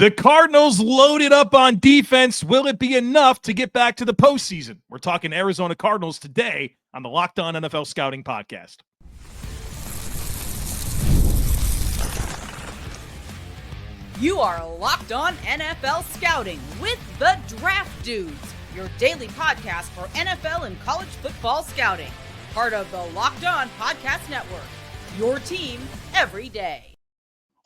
The Cardinals loaded up on defense. Will it be enough to get back to the postseason? We're talking Arizona Cardinals today on the Locked On NFL Scouting Podcast. You are Locked On NFL Scouting with the Draft Dudes, your daily podcast for NFL and college football scouting. Part of the Locked On Podcast Network, your team every day.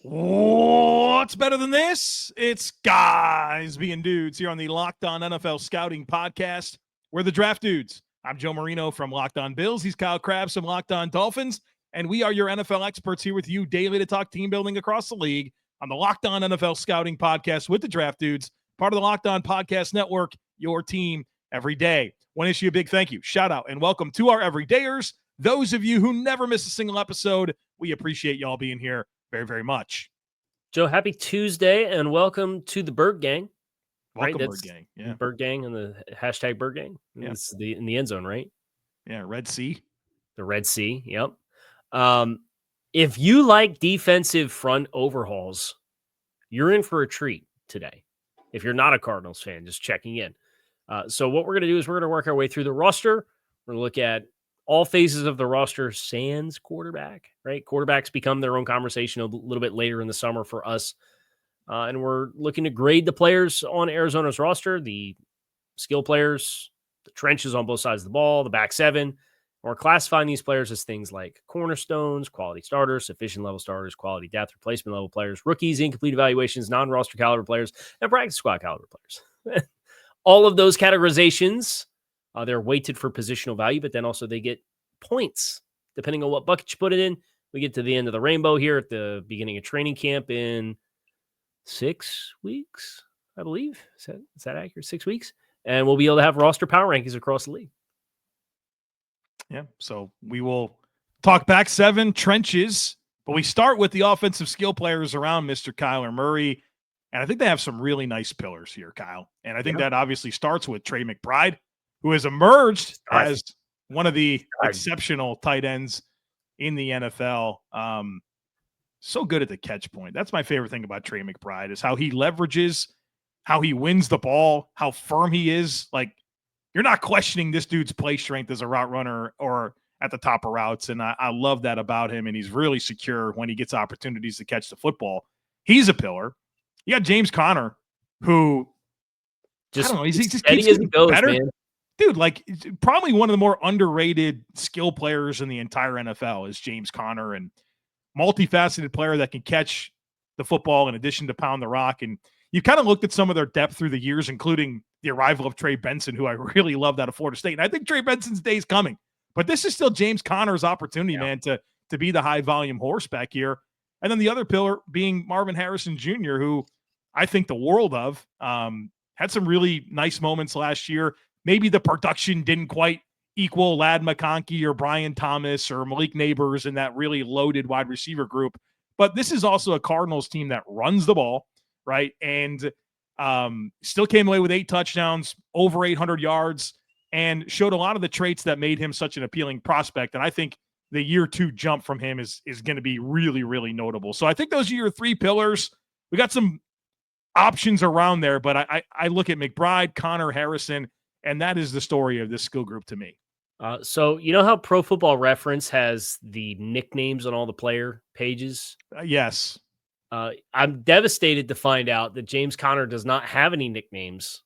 What's better than this? It's guys being dudes here on the Locked On NFL Scouting Podcast. We're the Draft Dudes. I'm Joe Marino from Locked On Bills. He's Kyle Krabs from Locked On Dolphins. And we are your NFL experts here with you daily to talk team building across the league on the Locked On NFL Scouting Podcast with the Draft Dudes, part of the Locked On Podcast Network, your team every day. Want to issue a big thank you, shout out, and welcome to our everydayers. Those of you who never miss a single episode, we appreciate y'all being here very, very much. Joe, happy Tuesday and welcome to the Bird Gang. Welcome, right? Bird Gang. Yeah. Bird Gang and the hashtag Bird Gang. Yeah. It's in the end zone, right? Yeah, Red Sea. The Red Sea, yep. If you like defensive front overhauls, you're in for a treat today. If you're not a Cardinals fan, just checking in. So what we're going to do is we're going to work our way through the roster. We're going to look at all phases of the roster sans quarterback, right? Quarterbacks become their own conversation a little bit later in the summer for us. And we're looking to grade the players on Arizona's roster, the skill players, the trenches on both sides of the ball, the back seven. We're classifying these players as things like cornerstones, quality starters, sufficient level starters, quality depth replacement level players, rookies, incomplete evaluations, non-roster caliber players, and practice squad caliber players. All of those categorizations, they're weighted for positional value, but then also they get points depending on what bucket you put it in. We get to the end of the rainbow here at the beginning of training camp in 6 weeks, I believe. Is that accurate? 6 weeks? And we'll be able to have roster power rankings across the league. Yeah, so we will talk back seven, trenches, but we start with the offensive skill players around Mr. Kyler Murray. And I think they have some really nice pillars here, Kyle. And I think that obviously starts with Trey McBride, who has emerged as one of the exceptional tight ends in the NFL. So good at the catch point. That's my favorite thing about Trey McBride is how he leverages, how he wins the ball, how firm he is. Like, you're not questioning this dude's play strength as a route runner or at the top of routes. And I love that about him. And he's really secure when he gets opportunities to catch the football. He's a pillar. You got James Conner, who just, I don't know, he just steady keeps as getting it goes, better. Man. Dude, like probably one of the more underrated skill players in the entire NFL is James Conner, and multifaceted player that can catch the football in addition to pound the rock. And you kind of looked at some of their depth through the years, including the arrival of Trey Benson, who I really loved out of Florida State. And I think Trey Benson's day is coming. But this is still James Conner's opportunity, man, to be the high-volume horseback here. And then the other pillar being Marvin Harrison Jr., who I think the world of. Had some really nice moments last year. Maybe the production didn't quite equal Ladd McConkey or Brian Thomas or Malik Neighbors in that really loaded wide receiver group. But this is also a Cardinals team that runs the ball, right? And still came away with 8 touchdowns, over 800 yards, and showed a lot of the traits that made him such an appealing prospect. And I think the year 2 jump from him is going to be really, really notable. So I think those are your 3 pillars. We got some options around there, but I look at McBride, Conner, Harrison, and that is the story of this skill group to me. So you know how Pro Football Reference has the nicknames on all the player pages? Yes. I'm devastated to find out that James Conner does not have any nicknames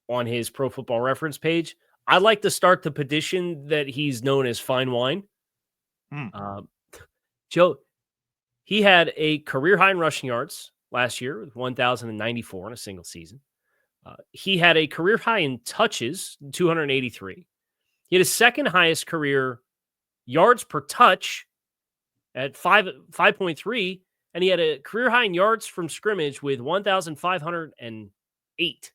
on his Pro Football Reference page. I'd like to start the petition that he's known as Fine Wine. Joe, he had a career high in rushing yards last year with 1,094 in a single season. He had a career high in touches, 283. He had his second highest career yards per touch at 5.3, and he had a career high in yards from scrimmage with 1,508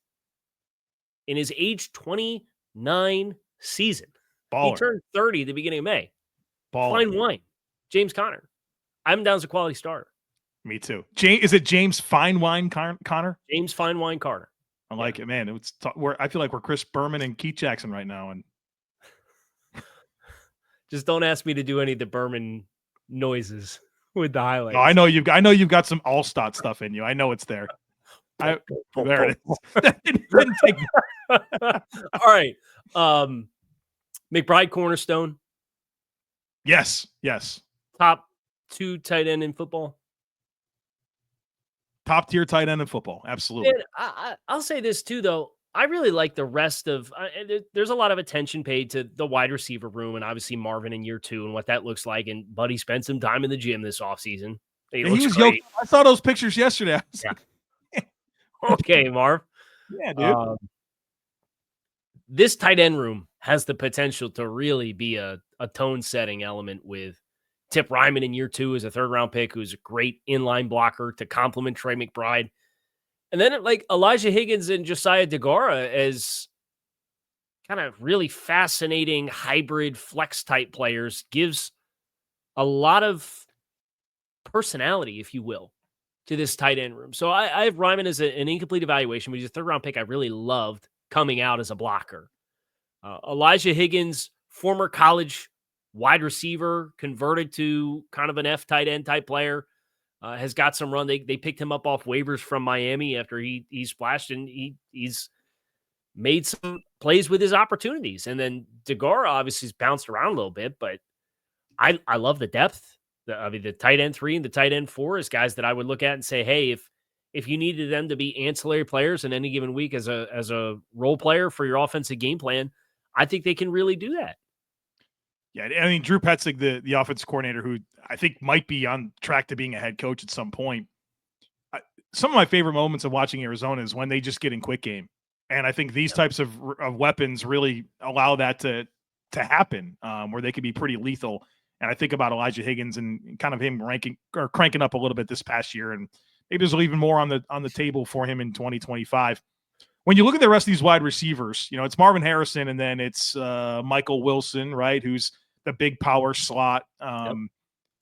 in his age 29 season. Baller. He turned 30 at the beginning of May. Baller. Fine wine. James Conner. I'm down as a quality starter. Me too. Is it James Fine Wine Conner? James Fine Wine Carter. I like it, man. I feel like we're Chris Berman and Keith Jackson right now, and just don't ask me to do any of the Berman noises with the highlights. I know you've got some Allstott stuff in you. I know it's there. There it is. Didn't take me. All right. McBride cornerstone. Yes. Top 2 tight end in football. Top tier tight end in football. Absolutely. And I'll say this too, though. I really like the rest of there's a lot of attention paid to the wide receiver room and obviously Marvin in year 2 and what that looks like. And Buddy spent some time in the gym this offseason. He was great. I saw those pictures yesterday. Okay, Marv. Yeah, dude. This tight end room has the potential to really be a tone-setting element with Tip Ryman in year 2 as a third-round pick, who's a great inline blocker to complement Trey McBride. And then like Elijah Higgins and Josiah DeGora as kind of really fascinating hybrid flex-type players gives a lot of personality, if you will, to this tight end room. So I have Ryman as an incomplete evaluation, but he's a third-round pick I really loved coming out as a blocker. Elijah Higgins, former college wide receiver, converted to kind of an F tight end type player, has got some run. They picked him up off waivers from Miami after he splashed, and he's made some plays with his opportunities. And then DeGora obviously has bounced around a little bit, but I love the depth. The tight end 3 and the tight end 4 is guys that I would look at and say, hey, if you needed them to be ancillary players in any given week as a role player for your offensive game plan, I think they can really do that. Yeah, I mean, Drew Petzing, the offensive coordinator, who I think might be on track to being a head coach at some point. Some of my favorite moments of watching Arizona is when they just get in quick game. And I think these types of weapons really allow that to happen, where they can be pretty lethal. And I think about Elijah Higgins and kind of him cranking up a little bit this past year. And maybe there's even more on the table for him in 2025. When you look at the rest of these wide receivers, it's Marvin Harrison and then it's Michael Wilson, right? Who's the big power slot.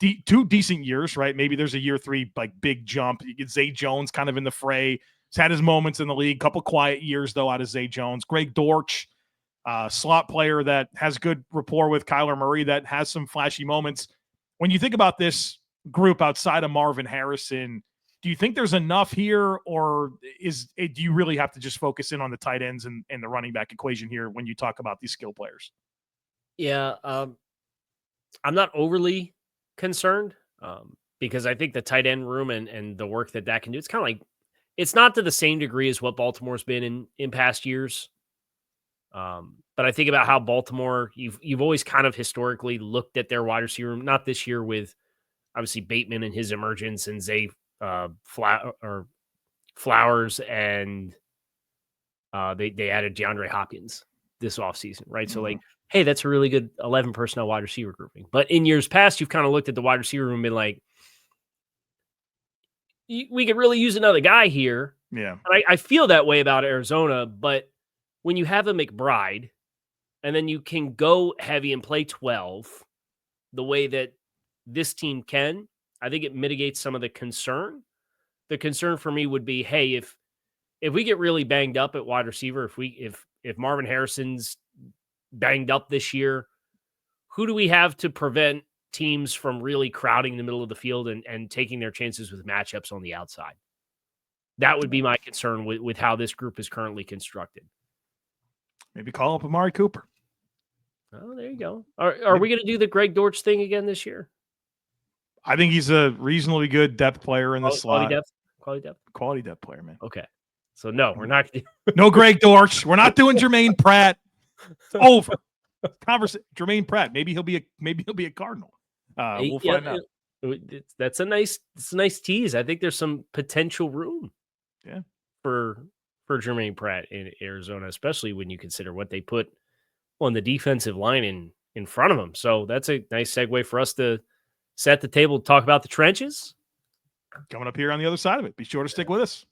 2 decent years, right? Maybe there's a year 3, like big jump. You get Zay Jones kind of in the fray. He's had his moments in the league, couple quiet years though out of Zay Jones. Greg Dortch, slot player that has good rapport with Kyler Murray, that has some flashy moments. When you think about this group outside of Marvin Harrison, do you think there's enough here, or do you really have to just focus in on the tight ends and the running back equation here when you talk about these skill players? Yeah, I'm not overly concerned because I think the tight end room and the work that can do, it's kind of like, it's not to the same degree as what Baltimore's been in past years. But I think about how Baltimore, you've always kind of historically looked at their wide receiver room, not this year with obviously Bateman and his emergence and Zay Flowers, and they added DeAndre Hopkins this offseason, right? Mm-hmm. So like, hey, that's a really good 11 personnel wide receiver grouping. But in years past, you've kind of looked at the wide receiver room and been like, we could really use another guy here. Yeah. And I feel that way about Arizona, but when you have a McBride and then you can go heavy and play 12 the way that this team can, I think it mitigates some of the concern. The concern for me would be, hey, if we get really banged up at wide receiver, if Marvin Harrison's banged up this year, who do we have to prevent teams from really crowding the middle of the field and taking their chances with matchups on the outside? That would be my concern with how this group is currently constructed. Maybe call up Amari Cooper. Oh, there you go. Are we going to do the Greg Dortch thing again this year? I think he's a reasonably good depth player in the slot. Quality depth player, man. Okay. So no, we're not. No Greg Dortch. We're not doing Jermaine Pratt. It's over. Jermaine Pratt. Maybe he'll be a Cardinal. We'll find out. That's a nice tease. I think there's some potential room. Yeah. For Jermaine Pratt in Arizona, especially when you consider what they put on the defensive line in front of him. So that's a nice segue for us to set the table to talk about the trenches. Coming up here on the other side of it. Be sure to stick with us.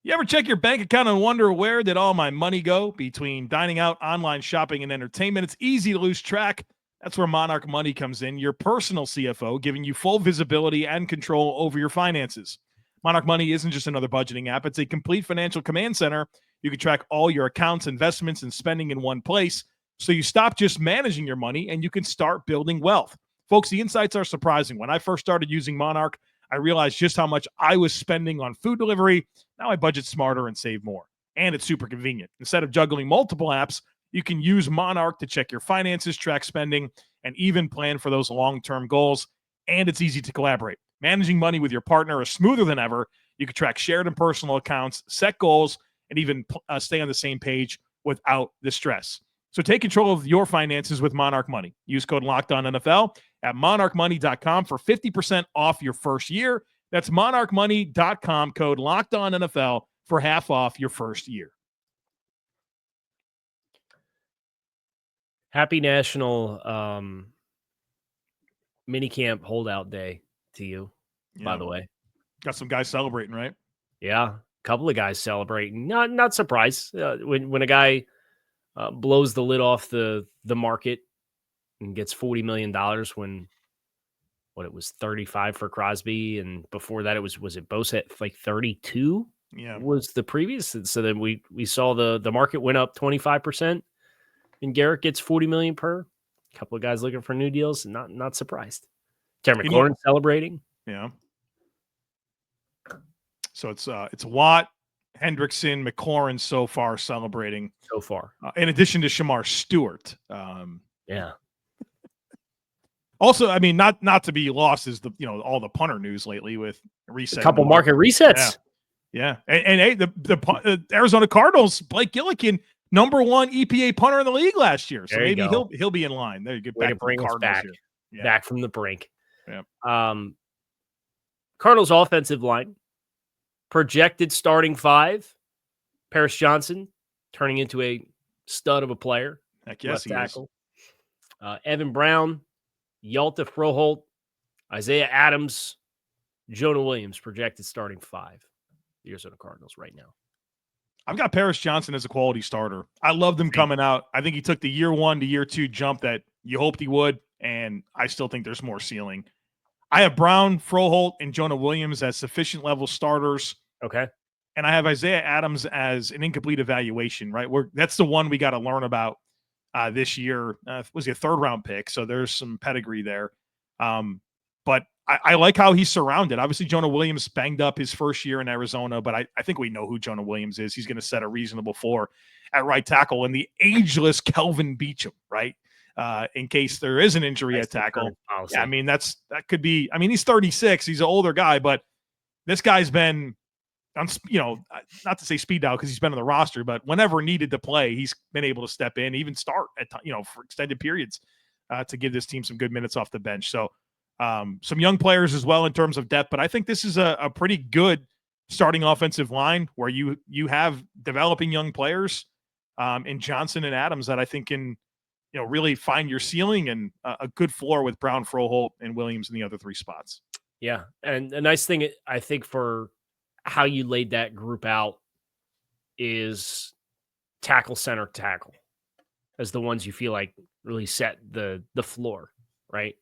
You ever check your bank account and wonder where did all my money go? Between dining out, online shopping, and entertainment, it's easy to lose track. That's where Monarch Money comes in, your personal CFO, giving you full visibility and control over your finances. Monarch Money isn't just another budgeting app. It's a complete financial command center. You can track all your accounts, investments, and spending in one place. So you stop just managing your money and you can start building wealth. Folks, the insights are surprising. When I first started using Monarch, I realized just how much I was spending on food delivery. Now I budget smarter and save more. And it's super convenient. Instead of juggling multiple apps, you can use Monarch to check your finances, track spending, and even plan for those long-term goals. And it's easy to collaborate. Managing money with your partner is smoother than ever. You can track shared and personal accounts, set goals, and even stay on the same page without the stress. So take control of your finances with Monarch Money. Use code LOCKEDONNFL at monarchmoney.com for 50% off your first year. That's monarchmoney.com, code LOCKEDONNFL for half off your first year. Happy National Minicamp Holdout Day to you, by the way. Got some guys celebrating, right? Yeah, a couple of guys celebrating. Not surprised when a guy blows the lid off the market and gets $40 million when it was 35 for Crosby, and before that was it Bosa at like 32? Yeah, was the previous. So then we saw the market went up 25%, and Garrett gets $40 million per. A couple of guys looking for new deals. Not surprised. Terry McLaurin celebrating. Yeah. So it's Watt, Hendrickson, McLaurin so far celebrating. So far. In addition to Shamar Stewart. Yeah. Also, I mean, not to be lost is all the punter news lately with reset. A couple market resets. Yeah. And hey, the Arizona Cardinals, Blake Gillikin, number 1 EPA punter in the league last year. So maybe he'll be in line. There you get back to bring us back. Back from the brink. Yeah. Cardinals offensive line. Projected starting 5, Paris Johnson turning into a stud of a player. Heck yes, left tackle. Evan Brown, Yalta Froholt, Isaiah Adams, Jonah Williams projected starting 5. The Arizona Cardinals right now. I've got Paris Johnson as a quality starter. I loved him coming out. I think he took the year 1 to year 2 jump that you hoped he would, and I still think there's more ceiling. I have Brown, Froholt, and Jonah Williams as sufficient level starters. Okay. And I have Isaiah Adams as an incomplete evaluation, right? That's the one we got to learn about this year. Was he a 3rd-round pick? So there's some pedigree there. But I like how he's surrounded. Obviously, Jonah Williams banged up his first year in Arizona, but I think we know who Jonah Williams is. He's going to set a reasonable floor at right tackle. And the ageless Kelvin Beachum, right? In case there is an injury at tackle. Yeah, I mean, that could be. I mean, he's 36. He's an older guy, but this guy's been not to say speed dial because he's been on the roster, but whenever needed to play, he's been able to step in, even start at for extended periods to give this team some good minutes off the bench. So some young players as well in terms of depth, but I think this is a pretty good starting offensive line where you have developing young players in Johnson and Adams that I think can really find your ceiling and a good floor with Brown, Froholt, and Williams in the other 3 spots. Yeah, and a nice thing I think for how you laid that group out is tackle, center, tackle as the ones you feel like really set the floor, right?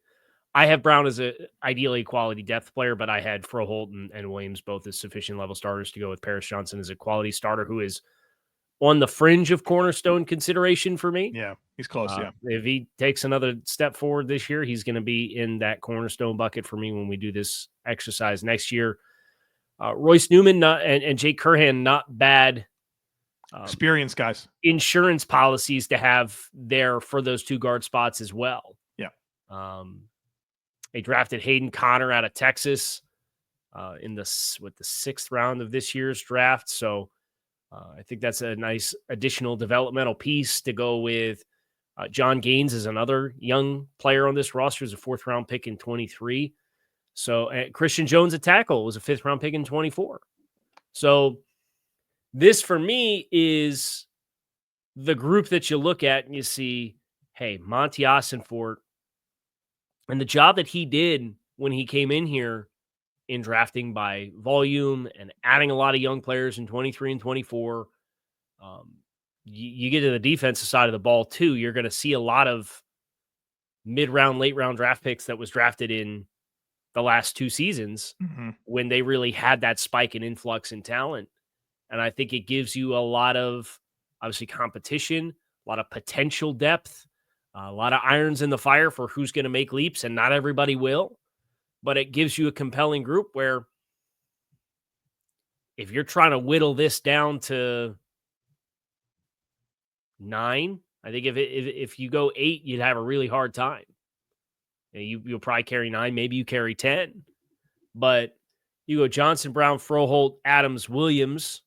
I have Brown as a ideally quality depth player, but I had Froholt and Williams both as sufficient level starters to go with Paris Johnson as a quality starter who is on the fringe of cornerstone consideration for me. Yeah, he's close, If he takes another step forward this year, he's going to be in that cornerstone bucket for me when we do this exercise next year. Royce Newman and Jake Curhan, not bad experienced guys. Insurance policies to have there for those 2 guard spots as well. Yeah. They drafted Hayden Connor out of Texas in the 6th round of this year's draft. So I think that's a nice additional developmental piece to go with. John Gaines is another young player on this roster, is a 4th-round pick in 23. So Christian Jones at tackle was a 5th-round pick in 24. So this for me is the group that you look at and you see, hey, Monty Ossenfort and the job that he did when he came in here in drafting by volume and adding a lot of young players in 23 and 24. You get to the defensive side of the ball too. You're going to see a lot of mid-round, late-round draft picks that was drafted in the last 2 seasons when they really had that spike and influx in talent. And I think it gives you a lot of, obviously, competition, a lot of potential depth, a lot of irons in the fire for who's going to make leaps, and not everybody will. but it gives you a compelling group where if you're trying to whittle this down to 9, I think if you go 8, you'd have a really hard time. You'll probably carry 9, maybe you carry 10. But you go Johnson, Brown, Froholt, Adams, Williams,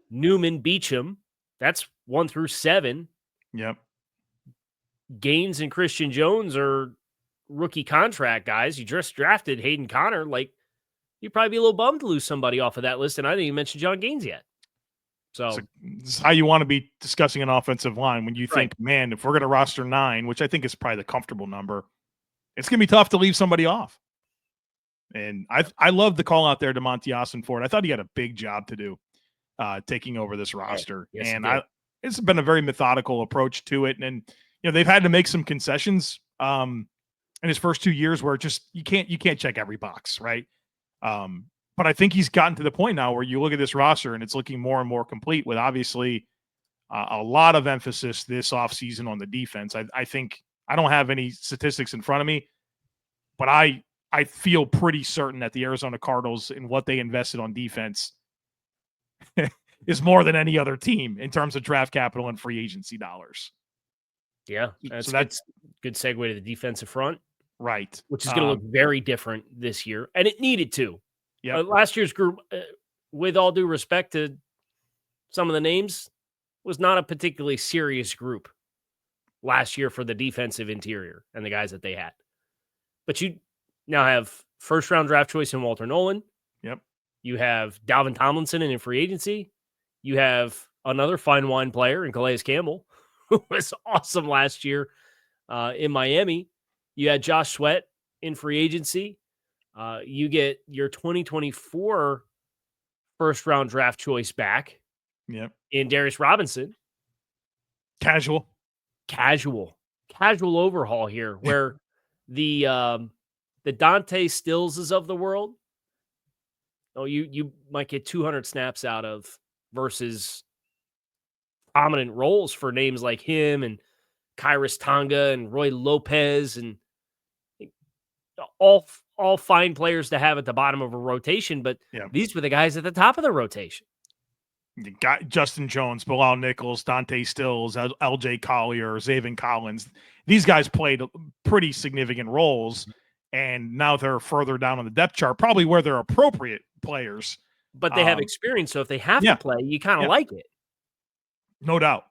Newman, Beecham. That's 1 through 7. Yep. Gaines and Christian Jones are rookie contract guys. You just drafted Hayden Connor. Like, you'd probably be a little bummed to lose somebody off of that list. And I didn't even mention John Gaines yet. So this is how you want to be discussing an offensive line when you think, right. man, if we're going to roster 9, which I think is probably the comfortable number, it's going to be tough to leave somebody off. And I love the call out there to Monty Ossenford. I thought he had a big job to do taking over this roster. Yes, and it's been a very methodical approach to it. And they've had to make some concessions in his first 2 years where just you can't check every box, right? But I think he's gotten to the point now where you look at this roster and it's looking more and more complete with obviously a lot of emphasis this offseason on the defense. I think I don't have any statistics in front of me, but I feel pretty certain that the Arizona Cardinals and what they invested on defense is more than any other team in terms of draft capital and free agency dollars. Yeah, that's good segue to the defensive front. Right. Which is going to look very different this year. And it needed to. Yeah. Last year's group, with all due respect to some of the names, was not a particularly serious group last year for the defensive interior and the guys that they had. But you now have first-round draft choice in Walter Nolen. Yep. You have Dalvin Tomlinson in free agency. You have another fine wine player in Calais Campbell, who was awesome last year in Miami. You had Josh Sweat in free agency. You get your 2024 first-round draft choice back. Yep. In Darius Robinson. Casual overhaul here, where the Dante Stillses of the world, you might get 200 snaps out of versus prominent roles for names like him and Kairos Tonga and Roy Lopez and all fine players to have at the bottom of a rotation, but these were the guys at the top of the rotation. You got Justin Jones, Bilal Nichols, Dante Stills, L.J. Collier, Zaven Collins. These guys played pretty significant roles, and now they're further down on the depth chart, probably where they're appropriate players. But they have experience, so if they have to play, you kind of like it. No doubt.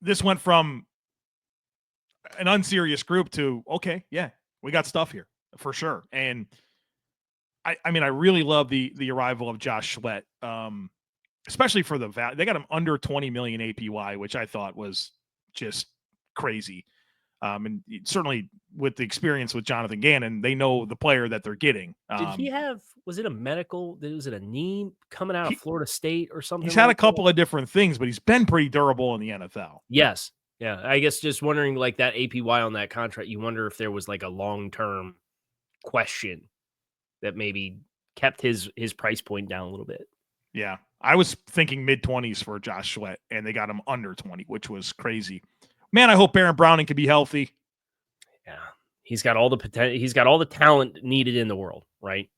This went from an unserious group to, okay, yeah, we got stuff here for sure. And I mean, I really love the arrival of Josh Sweat, especially for the value. They got him under 20 million APY, which I thought was just crazy. And certainly with the experience with Jonathan Gannon, they know the player that they're getting. Did he have, was it a knee coming out of Florida State or something? He's had a couple of different things, but he's been pretty durable in the NFL. Yes. Yeah. I guess just wondering, like, that APY on that contract, you wonder if there was like a long-term question that maybe kept his price point down a little bit. Yeah. I was thinking mid-20s for Josh Sweat, and they got him under 20, which was crazy. Man, I hope Baron Browning can be healthy. Yeah. He's got all the potential. He's got all the talent needed in the world, right?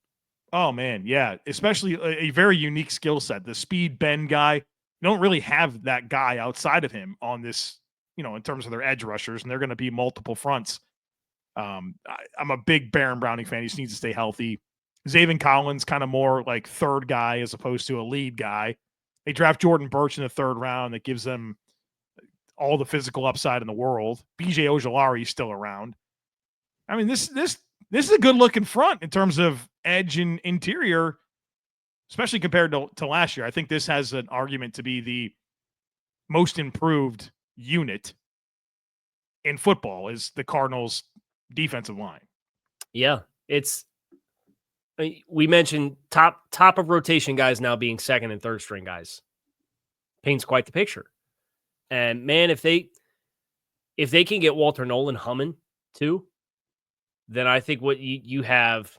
Oh, man. Yeah. Especially a very unique skill set. The speed bend guy. You don't really have that guy outside of him on this, in terms of their edge rushers, and they're going to be multiple fronts. I'm a big Baron Browning fan. He just needs to stay healthy. Zaven Collins, kind of more like third guy as opposed to a lead guy. They draft Jordan Burch in the 3rd round. That gives them all the physical upside in the world. BJ Ojolari is still around. I mean, this is a good looking front in terms of edge and interior, especially compared to last year. I think this has an argument to be the most improved unit in football is the Cardinals' defensive line. Yeah, we mentioned top of rotation guys now being 2nd and 3rd string guys. Paints quite the picture. And man, if they can get Walter Nolen humming too, then I think what you have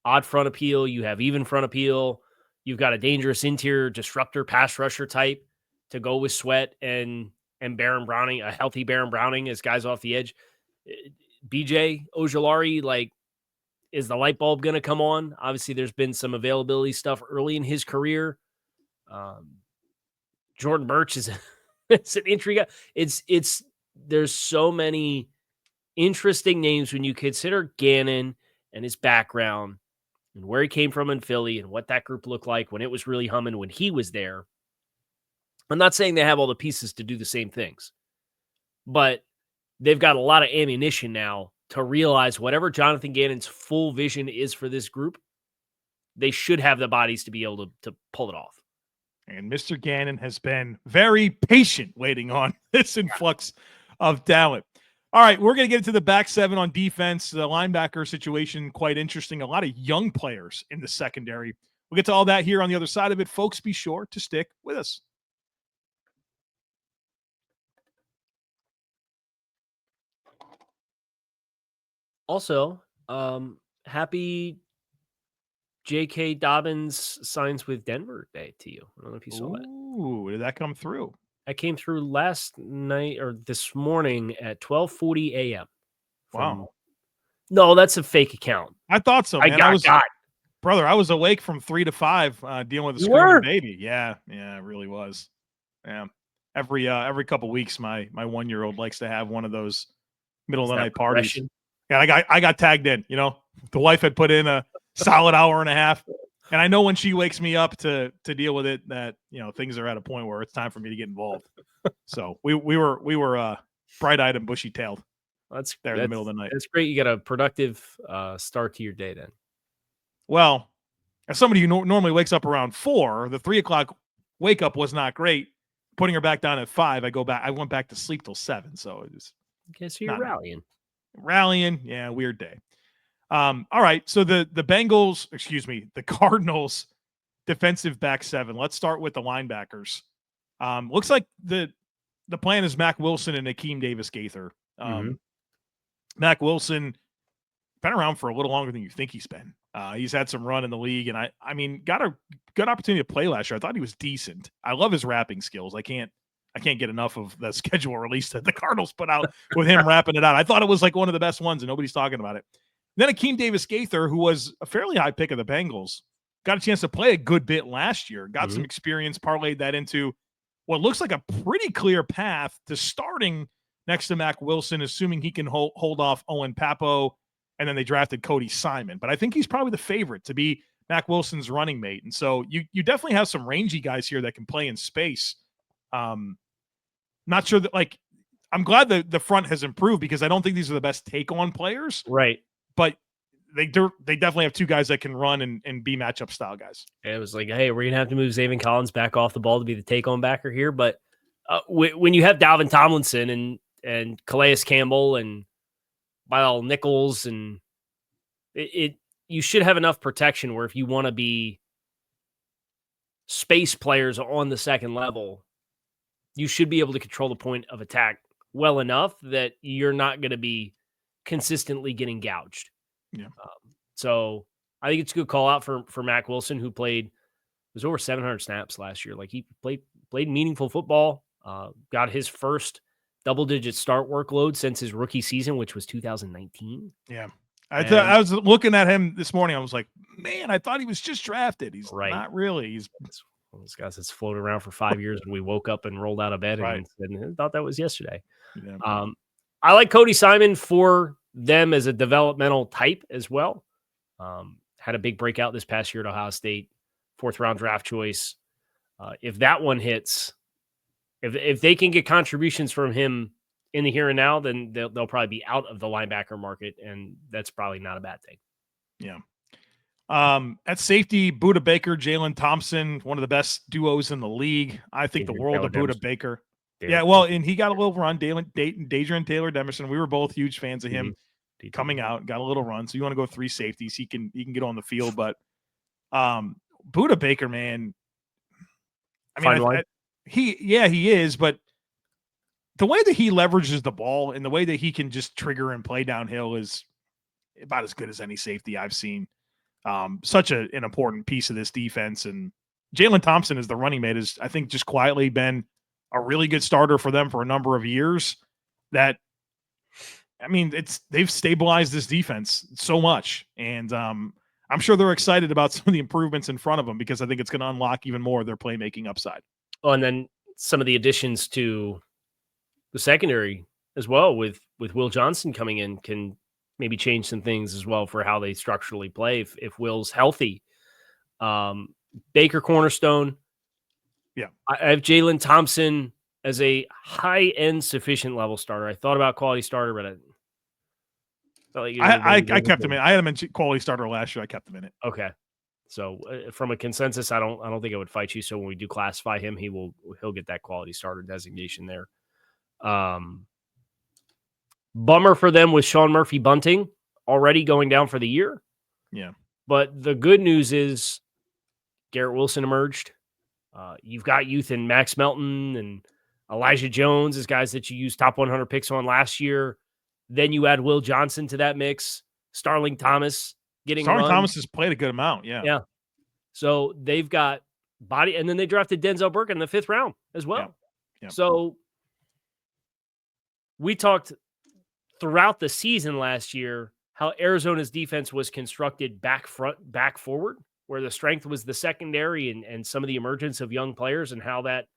odd front appeal, you have even front appeal, you've got a dangerous interior disruptor pass rusher type to go with Sweat and Baron Browning, a healthy Baron Browning as guys off the edge. BJ Ojulari, like, is the light bulb going to come on? Obviously, there's been some availability stuff early in his career. Jordan Birch is it's an intrigue. There's so many interesting names when you consider Gannon and his background and where he came from in Philly and what that group looked like when it was really humming when he was there. I'm not saying they have all the pieces to do the same things, but they've got a lot of ammunition now to realize whatever Jonathan Gannon's full vision is for this group, they should have the bodies to be able to pull it off. And Mr. Gannon has been very patient waiting on this influx of talent. All right, we're going to get into the back seven on defense. The linebacker situation, quite interesting. A lot of young players in the secondary. We'll get to all that here on the other side of it. Folks, be sure to stick with us. Also, happy J.K. Dobbins signs with Denver day to you. I don't know if you saw that. Ooh, did that come through? That came through last night or this morning at 12:40 a.m. Wow. No, that's a fake account. I thought so, man. Brother, I was awake from 3 to 5 dealing with a screaming baby. Yeah, it really was. Yeah. Every couple weeks, my 1-year-old likes to have one of those middle of the night parties. Yeah, I got tagged in. The wife had put in a solid hour and a half, and I know when she wakes me up to deal with it that things are at a point where it's time for me to get involved. So we were bright-eyed and bushy-tailed. That's in the middle of the night. That's great. You got a productive start to your day then. Well, as somebody who normally wakes up around 4, the 3 o'clock wake up was not great. Putting her back down at 5, I went back to sleep till 7. So it was. Okay, so you're rallying. Yeah, weird day. All right. So the Cardinals defensive back 7. Let's start with the linebackers. Looks like the plan is Mack Wilson and Akeem Davis-Gaither. Mack Wilson been around for a little longer than you think he's been. He's had some run in the league, and I mean, got a good opportunity to play last year. I thought he was decent. I love his rapping skills. I can't get enough of the schedule release that the Cardinals put out with him rapping it out. I thought it was like one of the best ones, and nobody's talking about it. Then Akeem Davis-Gaither, who was a fairly high pick of the Bengals, got a chance to play a good bit last year, got some experience, parlayed that into what looks like a pretty clear path to starting next to Mack Wilson, assuming he can hold off Owen Papo, and then they drafted Cody Simon. But I think he's probably the favorite to be Mack Wilson's running mate. And so you definitely have some rangy guys here that can play in space. Not sure that, like, I'm glad that the front has improved because I don't think these are the best take-on players. Right. But they definitely have 2 guys that can run and be matchup style guys. It was like, hey, we're going to have to move Zaven Collins back off the ball to be the take-on backer here. But when you have Dalvin Tomlinson and Calais Campbell and Bilal Nichols, and you should have enough protection where if you want to be space players on the second level, you should be able to control the point of attack well enough that you're not going to be consistently getting gouged. Yeah. So I think it's a good call out for Mack Wilson, who was over 700 snaps last year. Like, he played meaningful football, got his first double-digit start workload since his rookie season, which was 2019. Yeah. I was looking at him this morning. I was like, man, I thought he was just drafted. He's not really. He's one of those guys that's floated around for 5 years, and we woke up and rolled out of bed and thought that was yesterday. Yeah. I like Cody Simon for them as a developmental type as well. Had a big breakout this past year at Ohio State, 4th-round draft choice. If that one hits, if they can get contributions from him in the here and now, then they'll probably be out of the linebacker market, and that's probably not a bad thing. Yeah. At safety, Budda Baker, Jalen Thompson, one of the best duos in the league. I think the world of Budda Baker. Yeah, well, and he got a little run. Dadrian Taylor Demerson, we were both huge fans of him coming out. Got a little run. So you want to go 3 safeties, he can get on the field. But Budda Baker, man, I mean, he is. But the way that he leverages the ball and the way that he can just trigger and play downhill is about as good as any safety I've seen. Such an important piece of this defense. And Jalen Thompson as the running mate has, I think, just quietly been a really good starter for them for a number of years. That I mean, they've stabilized this defense so much, and I'm sure they're excited about some of the improvements in front of them because I think it's going to unlock even more of their playmaking upside. Oh, and then some of the additions to the secondary as well with Will Johnson coming in can maybe change some things as well for how they structurally play if Will's healthy. Baker cornerstone. Yeah. I have Jalen Thompson as a high-end sufficient level starter. I thought about quality starter, but I kept him in. I had him in quality starter last year. I kept him in it. Okay. So from a consensus, I don't think I would fight you. So when we do classify him, he'll get that quality starter designation there. Bummer for them with Sean Murphy Bunting already going down for the year. Yeah. But the good news is Garrett Wilson emerged. You've got youth in Max Melton and Elijah Jones as guys that you used top 100 picks on last year. Then you add Will Johnson to that mix. Starling Thomas getting run. Thomas has played a good amount. Yeah. Yeah. So they've got body, and then they drafted Denzel Burke in the 5th round as well. Yeah. So we talked throughout the season last year how Arizona's defense was constructed back forward, where the strength was the secondary and some of the emergence of young players and how that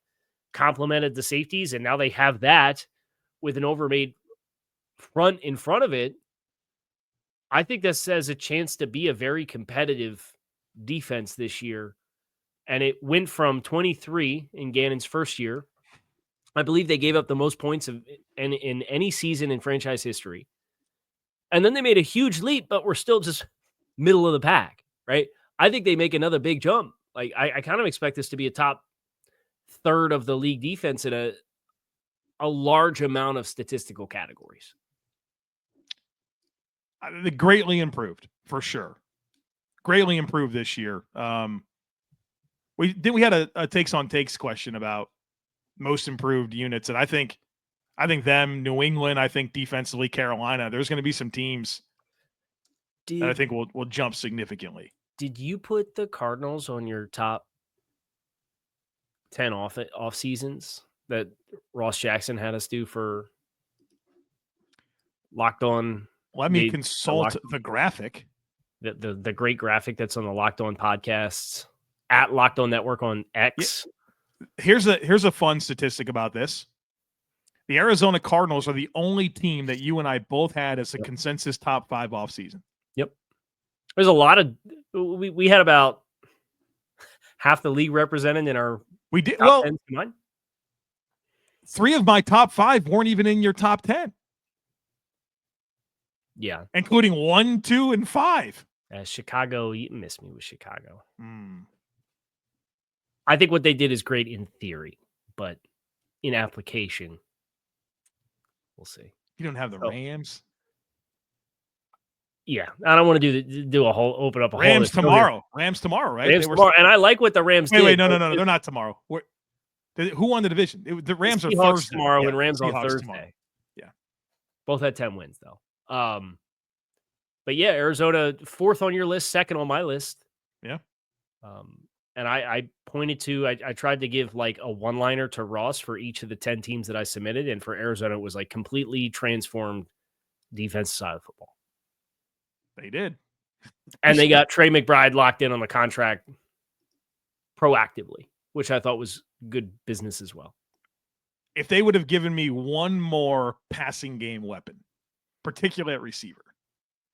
complemented the safeties. And now they have that with an overmade front in front of it. I think this has a chance to be a very competitive defense this year. And it went from 23 in Gannon's first year. I believe they gave up the most points in any season in franchise history. And then they made a huge leap, but we're still just middle of the pack, right? I think they make another big jump. Like I kind of expect this to be a top third of the league defense in a large amount of statistical categories. They greatly improved for sure. Greatly improved this year. We had a takes on takes question about most improved units, and I think them, New England, I think defensively Carolina. There's going to be some teams that I think will jump significantly. Did you put the Cardinals on your top 10 off seasons that Ross Jackson had us do for Locked On? Let me consult the graphic. The great graphic that's on the Locked On podcasts at Locked On Network on X. Here's a fun statistic about this. The Arizona Cardinals are the only team that you and I both had as a consensus top 5 offseason. Yep. There's a lot of we had about half the league represented in our we did top well 10. 3 of my top 5 weren't even in your top 10. Yeah. Including 1, 2, and 5. Chicago, you missed me with Chicago. I think what they did is great in theory, but in application, we'll see. You don't have the Rams? Yeah. I don't want to do a whole open up a Rams whole tomorrow. Rams tomorrow, right? Rams tomorrow. And I like what the Rams did. Wait, no. They're not tomorrow. Who won the division? The Rams are Thursday. Tomorrow and Rams on Thursday. Tomorrow. Yeah. Both had 10 wins, though. But yeah, Arizona 4th on your list, 2nd on my list. Yeah. And I pointed to, I tried to give like a one-liner to Ross for each of the 10 teams that I submitted. And for Arizona, it was like completely transformed defensive side of football. They did. And they got Trey McBride locked in on the contract proactively, which I thought was good business as well. If they would have given me one more passing game weapon, particularly at receiver,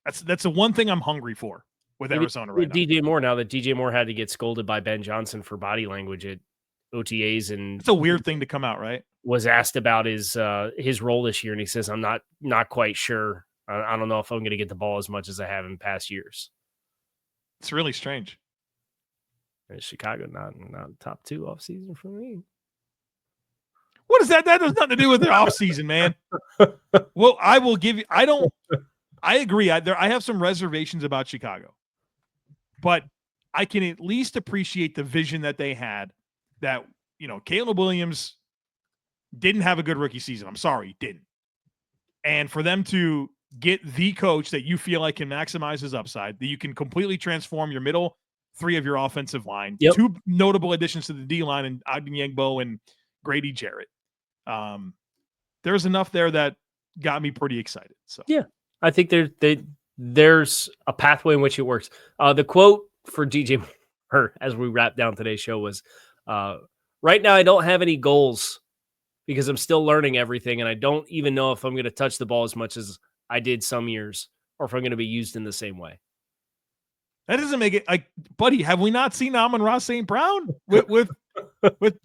that's the one thing I'm hungry for with Arizona right now. DJ Moore, now that DJ Moore had to get scolded by Ben Johnson for body language at OTAs, and it's a weird thing to come out, right? Was asked about his role this year, and he says, "I'm not quite sure. I don't know if I'm going to get the ball as much as I have in past years." It's really strange. Chicago not top 2 offseason for me. What is that? That has nothing to do with their offseason, man. Well, I will give you. I agree. I have some reservations about Chicago, but I can at least appreciate the vision that they had. That Caleb Williams didn't have a good rookie season. I'm sorry, he didn't. And for them to get the coach that you feel like can maximize his upside, that you can completely transform your middle 3 of your offensive line. Yep. 2 notable additions to the D line and Ogden Yangbo and Grady Jarrett. There's enough there that got me pretty excited. So yeah, I think there's a pathway in which it works. The quote for DJ Moore as we wrap down today's show was, right now I don't have any goals because I'm still learning everything, and I don't even know if I'm going to touch the ball as much as I did some years, or if I'm going to be used in the same way. That doesn't make it like, buddy, have we not seen Amon-Ra St. Brown with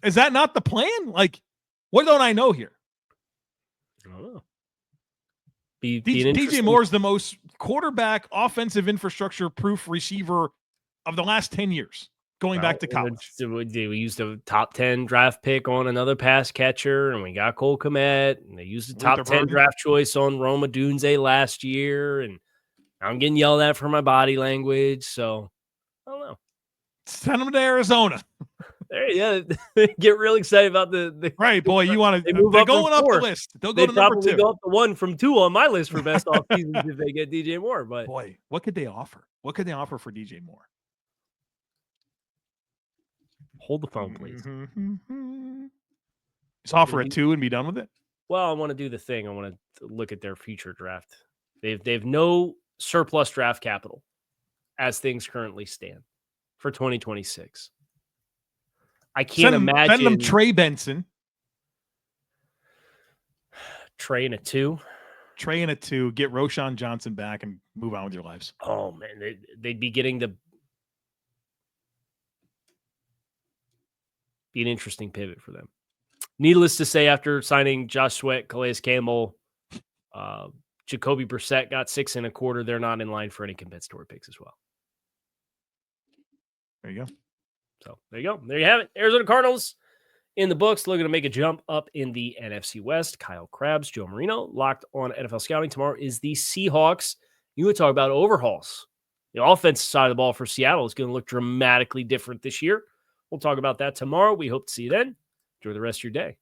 is that not the plan? Like, what don't I know here? I don't know. DJ Moore is the most quarterback offensive infrastructure proof receiver of the last 10 years, going back to college. We used a top 10 draft pick on another pass catcher, and we got Cole Kmet, and they used a top 10 draft choice on Roma Dunze last year, and I'm getting yelled at for my body language, so I don't know. Send them to Arizona. Get real excited about the right, boy. You want to? They're going up the list. They'll go to number 2. Go up to 1 from 2 on my list for best off seasons if they get DJ Moore. But boy, what could they offer? What could they offer for DJ Moore? Hold the phone, please. Just offer it 2 and be done with it. Well, I want to do the thing. I want to look at their future draft. They've no surplus draft capital as things currently stand for 2026. I can't imagine. Send them Trey Benson. Trey in a 2. Trey in a 2. Get Roschon Johnson back and move on with your lives. Oh, man. They'd be getting be an interesting pivot for them. Needless to say, after signing Josh Sweat, Calais Campbell, Jacoby Brissett got 6 1/4. They're not in line for any compensatory picks as well. There you go. So there you go. There you have it. Arizona Cardinals in the books, looking to make a jump up in the NFC West. Kyle Krabs, Joe Marino, locked on NFL Scouting. Tomorrow is the Seahawks. You would talk about overhauls. The offensive side of the ball for Seattle is going to look dramatically different this year. We'll talk about that tomorrow. We hope to see you then. Enjoy the rest of your day.